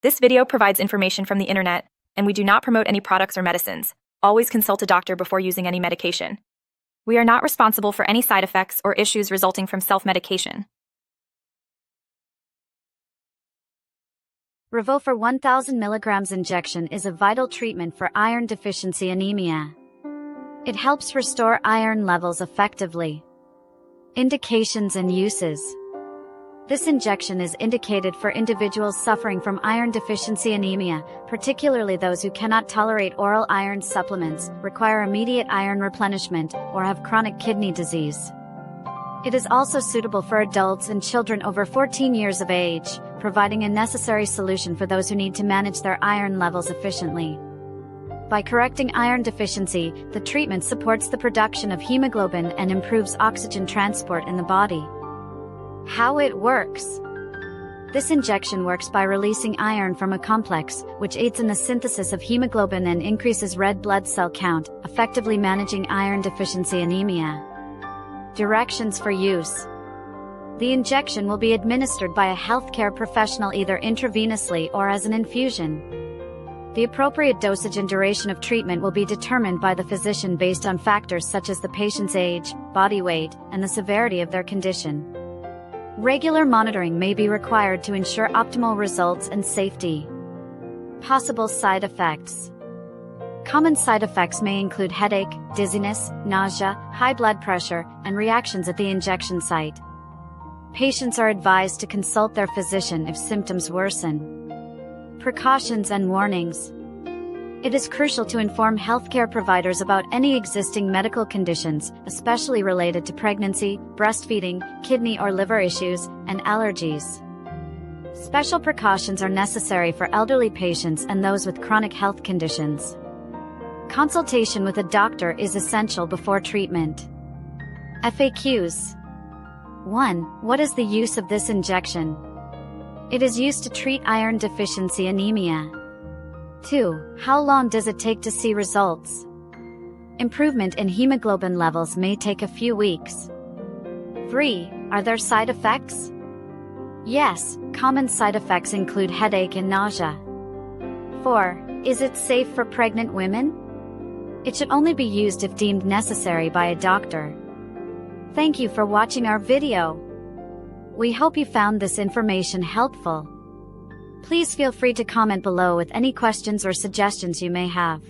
This video provides information from the internet, and we do not promote any products or medicines. Always consult a doctor before using any medication. We are not responsible for any side effects or issues resulting from self-medication. Revofer 1000mg injection is a vital treatment for iron deficiency anemia. It helps restore iron levels effectively. Indications and uses. This injection is indicated for individuals suffering from iron deficiency anemia, particularly those who cannot tolerate oral iron supplements, require immediate iron replenishment, or have chronic kidney disease. It is also suitable for adults and children over 14 years of age, providing a necessary solution for those who need to manage their iron levels efficiently. By correcting iron deficiency, the treatment supports the production of hemoglobin and improves oxygen transport in the body. How it works. This injection works by releasing iron from a complex, which aids in the synthesis of hemoglobin and increases red blood cell count, effectively managing iron deficiency anemia. Directions for use. The injection will be administered by a healthcare professional either intravenously or as an infusion. The appropriate dosage and duration of treatment will be determined by the physician based on factors such as the patient's age, body weight, and the severity of their condition. Regular monitoring may be required to ensure optimal results and safety. Possible side effects. Common side effects may include headache, dizziness, nausea, high blood pressure, and reactions at the injection site. Patients are advised to consult their physician if symptoms worsen. Precautions and warnings. It is crucial to inform healthcare providers about any existing medical conditions, especially related to pregnancy, breastfeeding, kidney or liver issues, and allergies. Special precautions are necessary for elderly patients and those with chronic health conditions. Consultation with a doctor is essential before treatment. FAQs. 1. What is the use of this injection? It is used to treat iron deficiency anemia. 2. How long does it take to see results? Improvement in hemoglobin levels may take a few weeks. 3. Are there side effects? Yes, common side effects include headache and nausea. 4. Is it safe for pregnant women? It should only be used if deemed necessary by a doctor. Thank you for watching our video. We hope you found this information helpful. Please feel free to comment below with any questions or suggestions you may have.